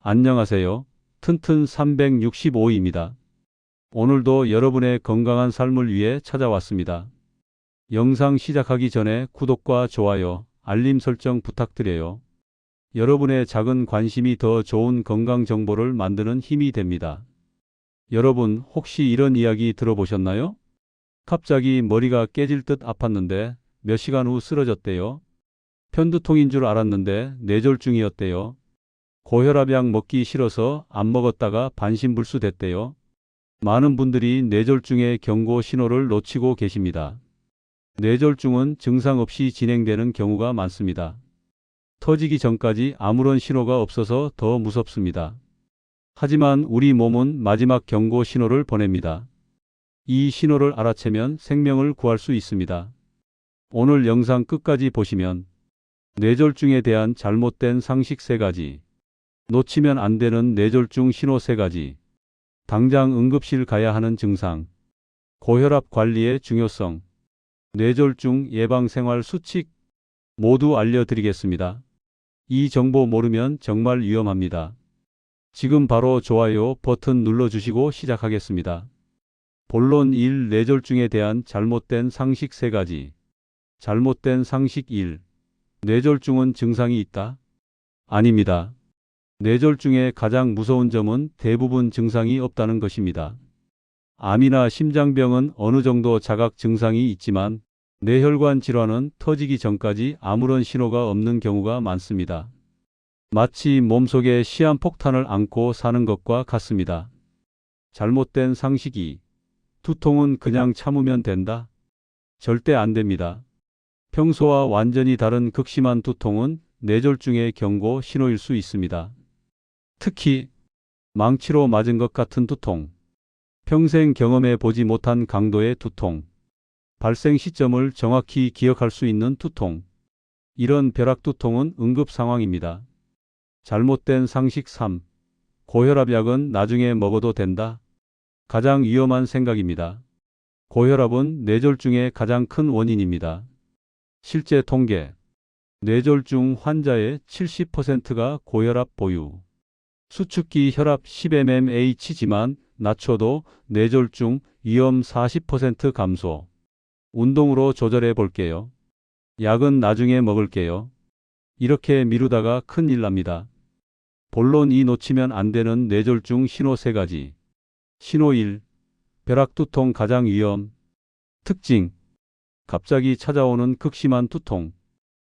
안녕하세요. 튼튼 365입니다. 오늘도 여러분의 건강한 삶을 위해 찾아왔습니다. 영상 시작하기 전에 구독과 좋아요, 알림 설정 부탁드려요. 여러분의 작은 관심이 더 좋은 건강 정보를 만드는 힘이 됩니다. 여러분, 혹시 이런 이야기 들어보셨나요? 갑자기 머리가 깨질 듯 아팠는데 몇 시간 후 쓰러졌대요. 편두통인 줄 알았는데 뇌졸중이었대요. 고혈압약 먹기 싫어서 안 먹었다가 반신불수됐대요. 많은 분들이 뇌졸중의 경고 신호를 놓치고 계십니다. 뇌졸중은 증상 없이 진행되는 경우가 많습니다. 터지기 전까지 아무런 신호가 없어서 더 무섭습니다. 하지만 우리 몸은 마지막 경고 신호를 보냅니다. 이 신호를 알아채면 생명을 구할 수 있습니다. 오늘 영상 끝까지 보시면 뇌졸중에 대한 잘못된 상식 3가지, 놓치면 안 되는 뇌졸중 신호 3가지, 당장 응급실 가야 하는 증상, 고혈압 관리의 중요성, 뇌졸중 예방 생활 수칙 모두 알려드리겠습니다. 이 정보 모르면 정말 위험합니다. 지금 바로 좋아요 버튼 눌러주시고 시작하겠습니다. 본론 1. 뇌졸중에 대한 잘못된 상식 3가지. 잘못된 상식 1. 뇌졸중은 증상이 있다? 아닙니다. 뇌졸중의 가장 무서운 점은 대부분 증상이 없다는 것입니다. 암이나 심장병은 어느 정도 자각 증상이 있지만 뇌혈관 질환은 터지기 전까지 아무런 신호가 없는 경우가 많습니다. 마치 몸속에 시한폭탄을 안고 사는 것과 같습니다. 잘못된 상식 2. 두통은 그냥 참으면 된다? 절대 안 됩니다. 평소와 완전히 다른 극심한 두통은 뇌졸중의 경고 신호일 수 있습니다. 특히 망치로 맞은 것 같은 두통, 평생 경험해 보지 못한 강도의 두통, 발생 시점을 정확히 기억할 수 있는 두통, 이런 벼락두통은 응급 상황입니다. 잘못된 상식 3. 고혈압약은 나중에 먹어도 된다? 가장 위험한 생각입니다. 고혈압은 뇌졸중의 가장 큰 원인입니다. 실제 통계, 뇌졸중 환자의 70%가 고혈압 보유. 수축기 혈압 10mmH지만 낮춰도 뇌졸중 위험 40% 감소. 운동으로 조절해 볼게요. 약은 나중에 먹을게요. 이렇게 미루다가 큰일 납니다. 본론 2. 놓치면 안 되는 뇌졸중 신호 3가지. 신호 1. 벼락두통 가장 위험. 특징. 갑자기 찾아오는 극심한 두통.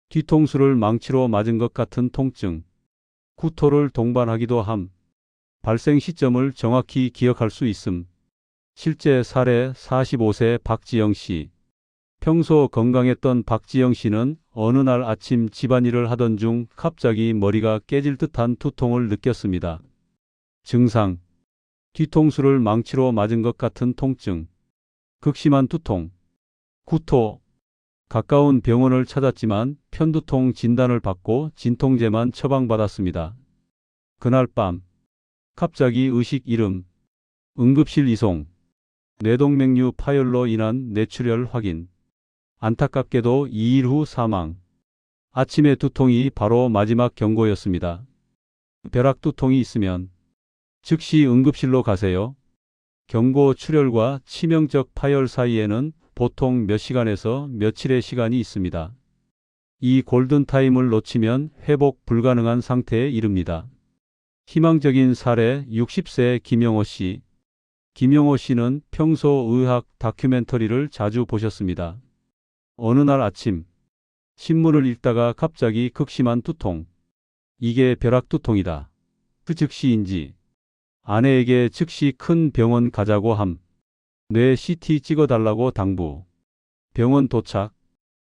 뒤통수를 망치로 맞은 것 같은 통증. 구토를 동반하기도 함. 발생 시점을 정확히 기억할 수 있음. 실제 사례 45세 박지영 씨. 평소 건강했던 박지영 씨는 어느 날 아침 집안일을 하던 중 갑자기 머리가 깨질 듯한 두통을 느꼈습니다. 증상. 뒤통수를 망치로 맞은 것 같은 통증. 극심한 두통. 구토. 가까운 병원을 찾았지만 편두통 진단을 받고 진통제만 처방받았습니다. 그날 밤 갑자기 의식 잃음, 응급실 이송, 뇌동맥류 파열로 인한 뇌출혈 확인. 안타깝게도 2일 후 사망. 아침의 두통이 바로 마지막 경고였습니다. 벼락두통이 있으면 즉시 응급실로 가세요. 경고 출혈과 치명적 파열 사이에는 보통 몇 시간에서 며칠의 시간이 있습니다. 이 골든타임을 놓치면 회복 불가능한 상태에 이릅니다. 희망적인 사례 60세 김영호 씨. 김영호 씨는 평소 의학 다큐멘터리를 자주 보셨습니다. 어느 날 아침 신문을 읽다가 갑자기 극심한 두통. 이게 벼락두통이다. 그 즉시인지 아내에게 즉시 큰 병원 가자고 함. 뇌 CT 찍어달라고 당부. 병원 도착.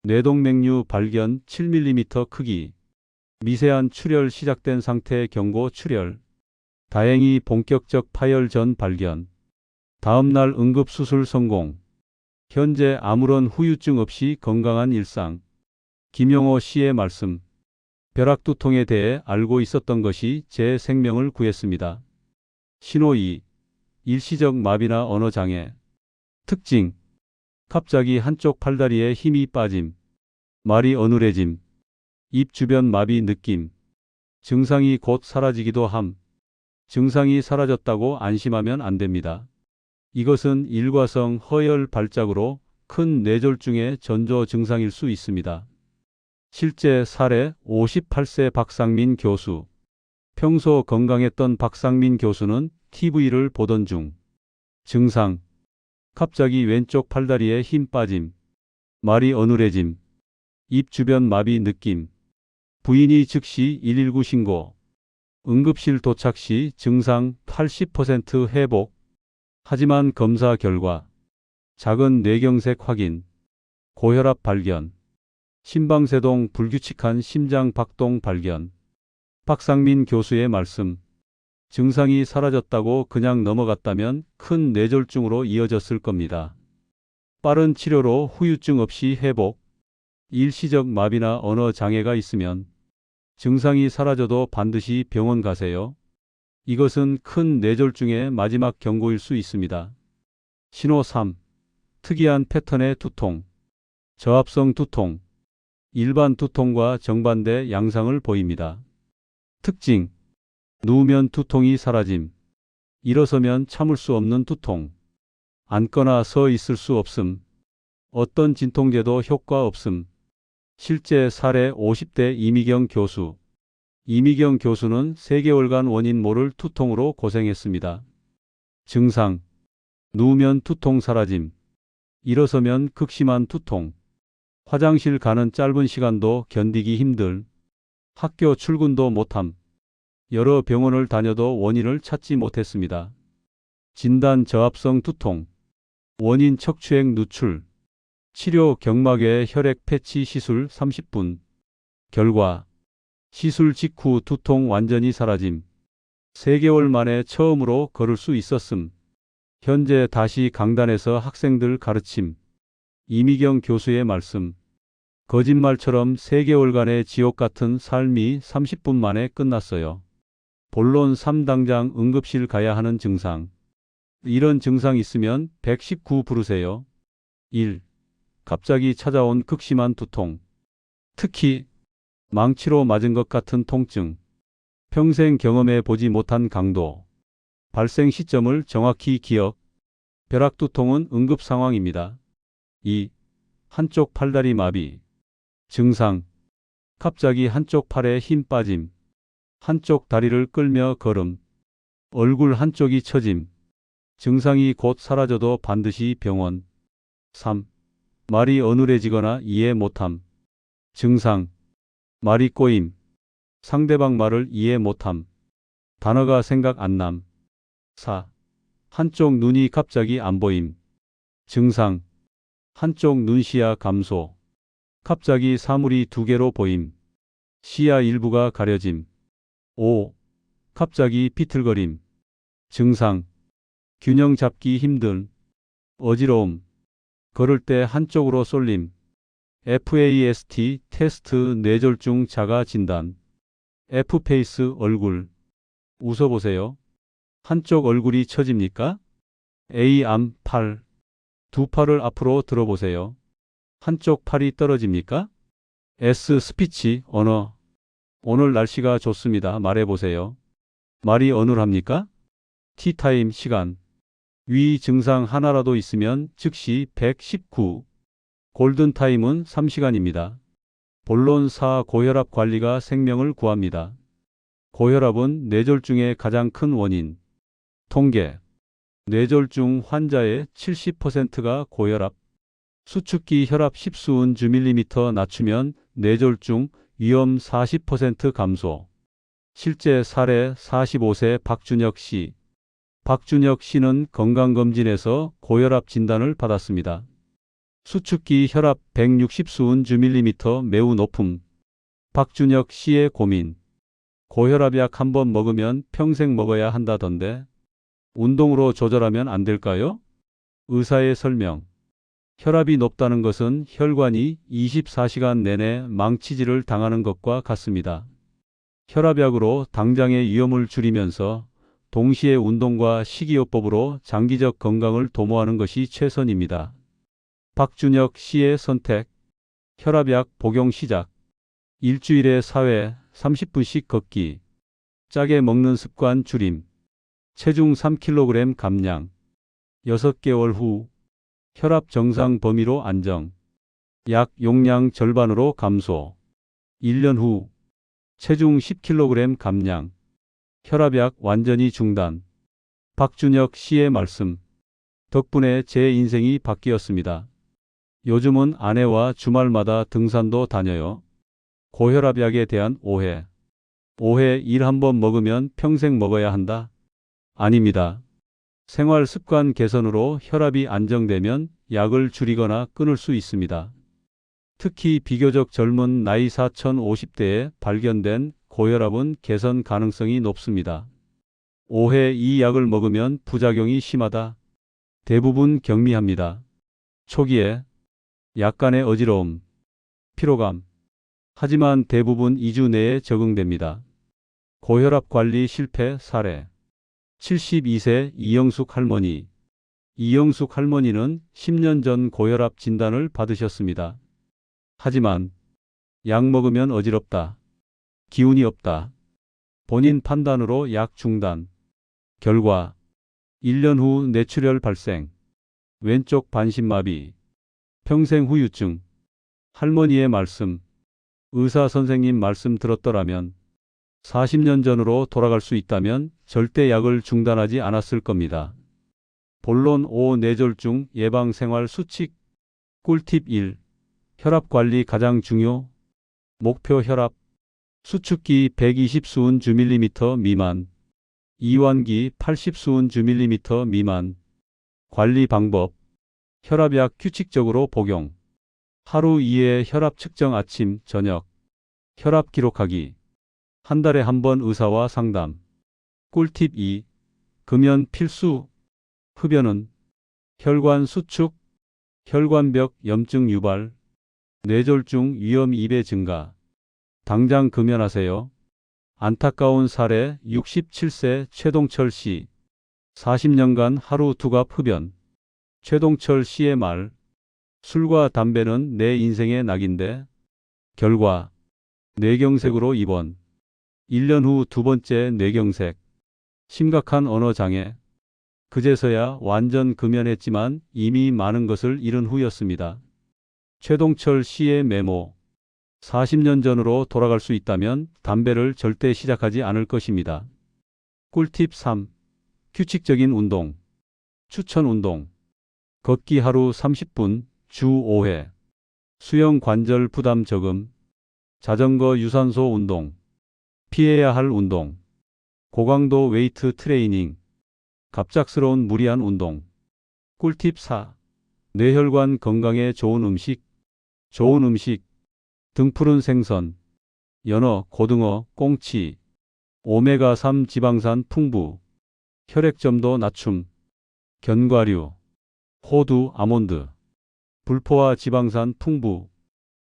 뇌동맥류 발견 7mm 크기. 미세한 출혈 시작된 상태 경고 출혈. 다행히 본격적 파열 전 발견. 다음날 응급수술 성공. 현재 아무런 후유증 없이 건강한 일상. 김영호 씨의 말씀. 벼락두통에 대해 알고 있었던 것이 제 생명을 구했습니다. 신호 2. 일시적 마비나 언어장애. 특징. 갑자기 한쪽 팔다리에 힘이 빠짐. 말이 어눌해짐. 입 주변 마비 느낌. 증상이 곧 사라지기도 함. 증상이 사라졌다고 안심하면 안 됩니다. 이것은 일과성 허혈 발작으로 큰 뇌졸중의 전조 증상일 수 있습니다. 실제 사례 58세 박상민 교수. 평소 건강했던 박상민 교수는 TV를 보던 중 증상, 갑자기 왼쪽 팔다리에 힘 빠짐, 말이 어눌해짐, 입 주변 마비 느낌, 부인이 즉시 119 신고, 응급실 도착 시 증상 80% 회복. 하지만 검사 결과 작은 뇌경색 확인, 고혈압 발견, 심방세동 불규칙한 심장 박동 발견. 박상민 교수의 말씀. 증상이 사라졌다고 그냥 넘어갔다면 큰 뇌졸중으로 이어졌을 겁니다. 빠른 치료로 후유증 없이 회복. 일시적 마비나 언어 장애가 있으면 증상이 사라져도 반드시 병원 가세요. 이것은 큰 뇌졸중의 마지막 경고일 수 있습니다. 신호 3. 특이한 패턴의 두통. 저합성 두통. 일반 두통과 정반대 양상을 보입니다. 특징. 누우면 두통이 사라짐. 일어서면 참을 수 없는 두통. 앉거나 서 있을 수 없음. 어떤 진통제도 효과 없음. 실제 사례 50대 이미경 교수. 이미경 교수는 3개월간 원인 모를 두통으로 고생했습니다. 증상. 누우면 두통 사라짐. 일어서면 극심한 두통. 화장실 가는 짧은 시간도 견디기 힘들. 학교 출근도 못함. 여러 병원을 다녀도 원인을 찾지 못했습니다. 진단 저합성 두통. 원인 척추액 누출. 치료 경막외 혈액 패치 시술 30분. 결과. 시술 직후 두통 완전히 사라짐. 3개월 만에 처음으로 걸을 수 있었음. 현재 다시 강단에서 학생들 가르침. 이미경 교수의 말씀. 거짓말처럼 3개월간의 지옥 같은 삶이 30분 만에 끝났어요. 본론 3. 당장 응급실 가야 하는 증상. 이런 증상 있으면 119 부르세요. 1. 갑자기 찾아온 극심한 두통. 특히 망치로 맞은 것 같은 통증. 평생 경험해 보지 못한 강도. 발생 시점을 정확히 기억. 벼락두통은 응급 상황입니다. 2. 한쪽 팔다리 마비. 증상. 갑자기 한쪽 팔에 힘 빠짐. 한쪽 다리를 끌며 걸음. 얼굴 한쪽이 처짐. 증상이 곧 사라져도 반드시 병원. 3. 말이 어눌해지거나 이해 못함. 증상. 말이 꼬임. 상대방 말을 이해 못함. 단어가 생각 안 남. 4. 한쪽 눈이 갑자기 안 보임. 증상. 한쪽 눈시야 감소. 갑자기 사물이 2개로 보임. 시야 일부가 가려짐. 5. 갑자기 비틀거림. 증상. 균형 잡기 힘든. 어지러움. 걸을 때 한쪽으로 쏠림. FAST 테스트 뇌졸중 자가 진단. F페이스 얼굴. 웃어보세요. 한쪽 얼굴이 처집니까? A암 팔. 두 팔을 앞으로 들어보세요. 한쪽 팔이 떨어집니까? S 스피치 언어. 오늘 날씨가 좋습니다. 말해보세요. 말이 어눌합니까? 티타임 시간. 위 증상 하나라도 있으면 즉시 119. 골든타임은 3시간입니다. 본론 4. 고혈압 관리가 생명을 구합니다. 고혈압은 뇌졸중의 가장 큰 원인. 통계. 뇌졸중 환자의 70%가 고혈압. 수축기 혈압 10수은 밀리미터 낮추면 뇌졸중 위험 40% 감소. 실제 사례 45세 박준혁 씨. 박준혁 씨는 건강검진에서 고혈압 진단을 받았습니다. 수축기 혈압 160수은 밀리미터 매우 높음. 박준혁 씨의 고민. 고혈압약 한 번 먹으면 평생 먹어야 한다던데 운동으로 조절하면 안 될까요? 의사의 설명. 혈압이 높다는 것은 혈관이 24시간 내내 망치질을 당하는 것과 같습니다. 혈압약으로 당장의 위험을 줄이면서 동시에 운동과 식이요법으로 장기적 건강을 도모하는 것이 최선입니다. 박준혁 씨의 선택. 혈압약 복용 시작. 일주일에 4회 30분씩 걷기. 짜게 먹는 습관 줄임. 체중 3kg 감량. 6개월 후 혈압 정상 범위로 안정. 약 용량 절반으로 감소. 1년 후 체중 10kg 감량. 혈압약 완전히 중단. 박준혁 씨의 말씀. 덕분에 제 인생이 바뀌었습니다. 요즘은 아내와 주말마다 등산도 다녀요. 고혈압약에 대한 오해. 오해 1번 먹으면 평생 먹어야 한다. 아닙니다. 생활 습관 개선으로 혈압이 안정되면 약을 줄이거나 끊을 수 있습니다. 특히 비교적 젊은 나이 4050대에 발견된 고혈압은 개선 가능성이 높습니다. 오해 이 약을 먹으면 부작용이 심하다. 대부분 경미합니다. 초기에 약간의 어지러움, 피로감. 하지만 대부분 2주 내에 적응됩니다. 고혈압 관리 실패 사례. 72세 이영숙 할머니. 이영숙 할머니는 10년 전 고혈압 진단을 받으셨습니다. 하지만 약 먹으면 어지럽다. 기운이 없다. 본인 판단으로 약 중단. 결과 1년 후 뇌출혈 발생. 왼쪽 반신마비. 평생 후유증. 할머니의 말씀. 의사 선생님 말씀 들었더라면 40년 전으로 돌아갈 수 있다면 절대 약을 중단하지 않았을 겁니다. 본론 5 뇌졸중 예방 생활 수칙. 꿀팁 1. 혈압 관리 가장 중요. 목표 혈압. 수축기 120 수은 주 밀리미터 미만. 이완기 80 수은 주 밀리미터 미만. 관리 방법. 혈압약 규칙적으로 복용. 하루 2회 혈압 측정 아침, 저녁. 혈압 기록하기. 한 달에 한 번 의사와 상담. 꿀팁 2. 금연 필수. 흡연은 혈관 수축, 혈관벽 염증 유발, 뇌졸중 위험 2배 증가. 당장 금연하세요. 안타까운 사례 67세 최동철 씨. 40년간 하루 2갑 흡연. 최동철 씨의 말. 술과 담배는 내 인생의 낙인데. 결과 뇌경색으로 입원. 1년 후 두 번째 뇌경색. 심각한 언어장애. 그제서야 완전 금연했지만 이미 많은 것을 잃은 후였습니다. 최동철 씨의 메모. 40년 전으로 돌아갈 수 있다면 담배를 절대 시작하지 않을 것입니다. 꿀팁 3. 규칙적인 운동. 추천 운동. 걷기 하루 30분, 주 5회. 수영 관절 부담 적음. 자전거 유산소 운동. 피해야 할 운동. 고강도 웨이트 트레이닝. 갑작스러운 무리한 운동. 꿀팁 4. 뇌혈관 건강에 좋은 음식. 좋은 음식. 등푸른 생선. 연어, 고등어, 꽁치. 오메가3 지방산 풍부. 혈액점도 낮춤. 견과류. 호두, 아몬드. 불포화 지방산 풍부.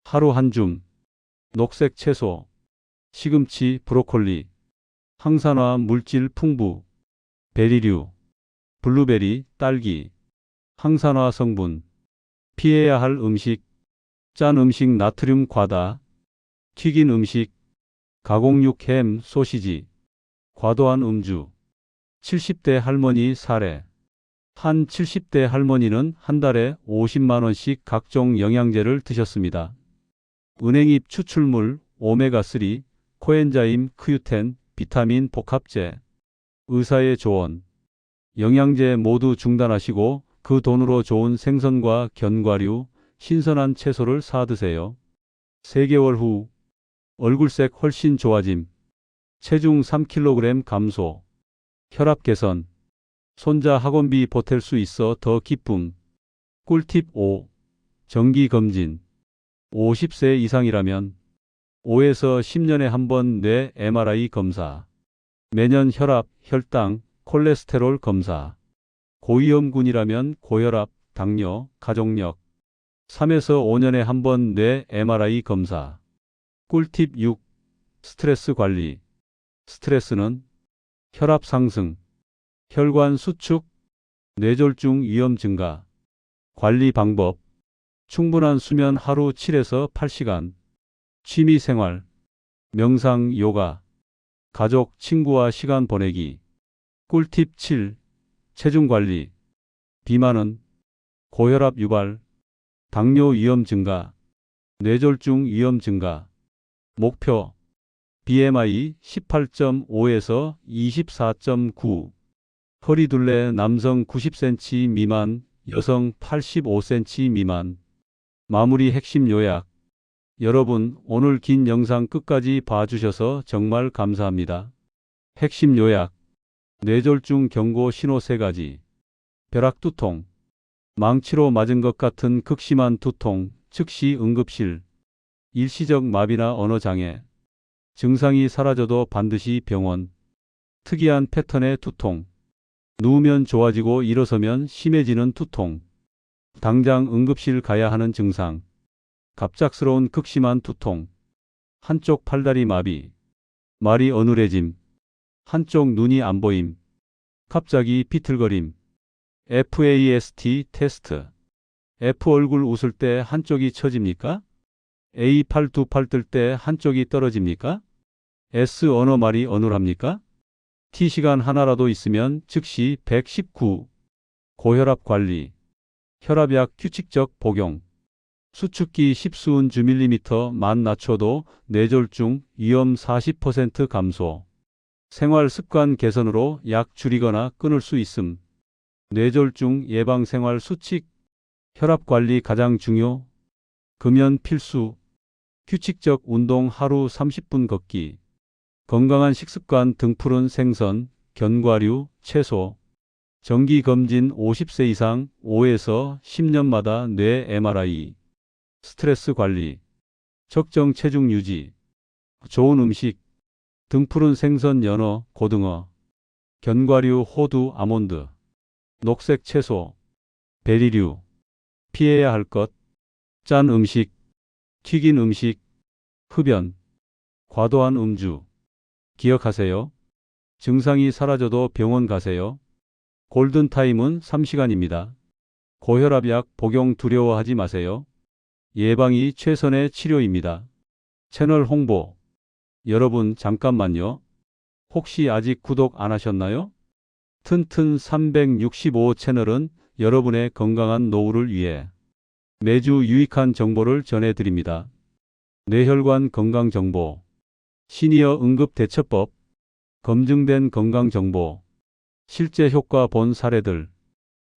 하루 한 줌. 녹색 채소. 시금치, 브로콜리. 항산화 물질 풍부. 베리류. 블루베리, 딸기. 항산화 성분. 피해야 할 음식. 짠 음식 나트륨 과다. 튀긴 음식. 가공육 햄, 소시지. 과도한 음주. 70대 할머니 사례. 한 70대 할머니는 한 달에 50만 원씩 각종 영양제를 드셨습니다. 은행잎 추출물, 오메가3, 코엔자임, 크유텐, 비타민 복합제. 의사의 조언. 영양제 모두 중단하시고 그 돈으로 좋은 생선과 견과류, 신선한 채소를 사 드세요. 3개월 후 얼굴색 훨씬 좋아짐. 체중 3kg 감소. 혈압 개선. 손자 학원비 보탤 수 있어 더 기쁨. 꿀팁 5. 정기검진. 50세 이상이라면 5에서 10년에 한 번 뇌 MRI 검사. 매년 혈압, 혈당, 콜레스테롤 검사. 고위험군이라면 고혈압, 당뇨, 가족력. 3에서 5년에 한 번 뇌 MRI 검사. 꿀팁 6. 스트레스 관리. 스트레스는 혈압 상승, 혈관 수축, 뇌졸중 위험 증가. 관리 방법. 충분한 수면 하루 7에서 8시간. 취미생활. 명상, 요가. 가족, 친구와 시간 보내기. 꿀팁 7. 체중 관리. 비만은 고혈압 유발, 당뇨 위험 증가, 뇌졸중 위험 증가. 목표 BMI 18.5에서 24.9. 허리둘레 남성 90cm 미만, 여성 85cm 미만. 마무리 핵심 요약. 여러분, 오늘 긴 영상 끝까지 봐주셔서 정말 감사합니다. 핵심 요약. 뇌졸중 경고 신호 3가지. 벼락두통. 망치로 맞은 것 같은 극심한 두통, 즉시 응급실. 일시적 마비나 언어장애. 증상이 사라져도 반드시 병원. 특이한 패턴의 두통. 누우면 좋아지고 일어서면 심해지는 두통. 당장 응급실 가야 하는 증상. 갑작스러운 극심한 두통. 한쪽 팔다리 마비. 말이 어눌해짐. 한쪽 눈이 안 보임. 갑자기 비틀거림. FAST 테스트. F 얼굴 웃을 때 한쪽이 처집니까? A 팔 두 팔 뜰 때 한쪽이 떨어집니까? S 언어 말이 어눌합니까? T 시간 하나라도 있으면 즉시 119. 고혈압 관리. 혈압약 규칙적 복용. 수축기 10수은 주 밀리미터만 낮춰도 뇌졸중 위험 40% 감소. 생활 습관 개선으로 약 줄이거나 끊을 수 있음. 뇌졸중 예방 생활 수칙. 혈압 관리 가장 중요. 금연 필수. 규칙적 운동 하루 30분 걷기. 건강한 식습관 등푸른 생선, 견과류, 채소. 정기검진 50세 이상 5에서 10년마다 뇌 MRI. 스트레스 관리. 적정 체중 유지. 좋은 음식. 등푸른 생선, 연어, 고등어. 견과류, 호두, 아몬드. 녹색 채소. 베리류. 피해야 할 것. 짠 음식. 튀긴 음식. 흡연. 과도한 음주. 기억하세요. 증상이 사라져도 병원 가세요. 골든타임은 3시간입니다. 고혈압약 복용 두려워하지 마세요. 예방이 최선의 치료입니다. 채널 홍보. 여러분 잠깐만요. 혹시 아직 구독 안 하셨나요? 튼튼 365 채널은 여러분의 건강한 노후를 위해 매주 유익한 정보를 전해드립니다. 뇌혈관 건강정보, 시니어 응급대처법, 검증된 건강정보, 실제 효과 본 사례들.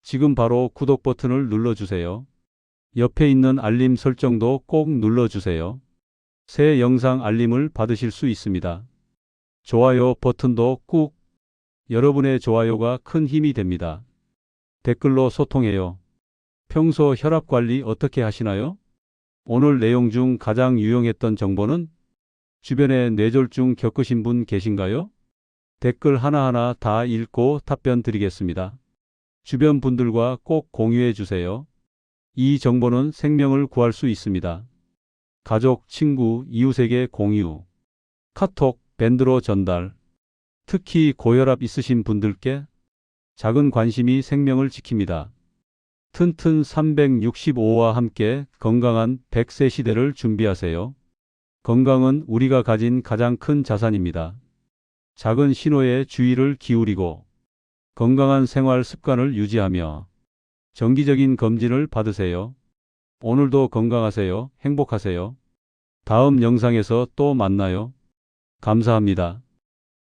지금 바로 구독 버튼을 눌러주세요. 옆에 있는 알림 설정도 꼭 눌러주세요. 새 영상 알림을 받으실 수 있습니다. 좋아요 버튼도 꾹. 여러분의 좋아요가 큰 힘이 됩니다. 댓글로 소통해요. 평소 혈압 관리 어떻게 하시나요? 오늘 내용 중 가장 유용했던 정보는? 주변에 뇌졸중 겪으신 분 계신가요? 댓글 하나하나 다 읽고 답변 드리겠습니다. 주변 분들과 꼭 공유해 주세요. 이 정보는 생명을 구할 수 있습니다. 가족, 친구, 이웃에게 공유. 카톡, 밴드로 전달. 특히 고혈압 있으신 분들께 작은 관심이 생명을 지킵니다. 튼튼 365와 함께 건강한 100세 시대를 준비하세요. 건강은 우리가 가진 가장 큰 자산입니다. 작은 신호에 주의를 기울이고 건강한 생활 습관을 유지하며 정기적인 검진을 받으세요. 오늘도 건강하세요. 행복하세요. 다음 영상에서 또 만나요. 감사합니다.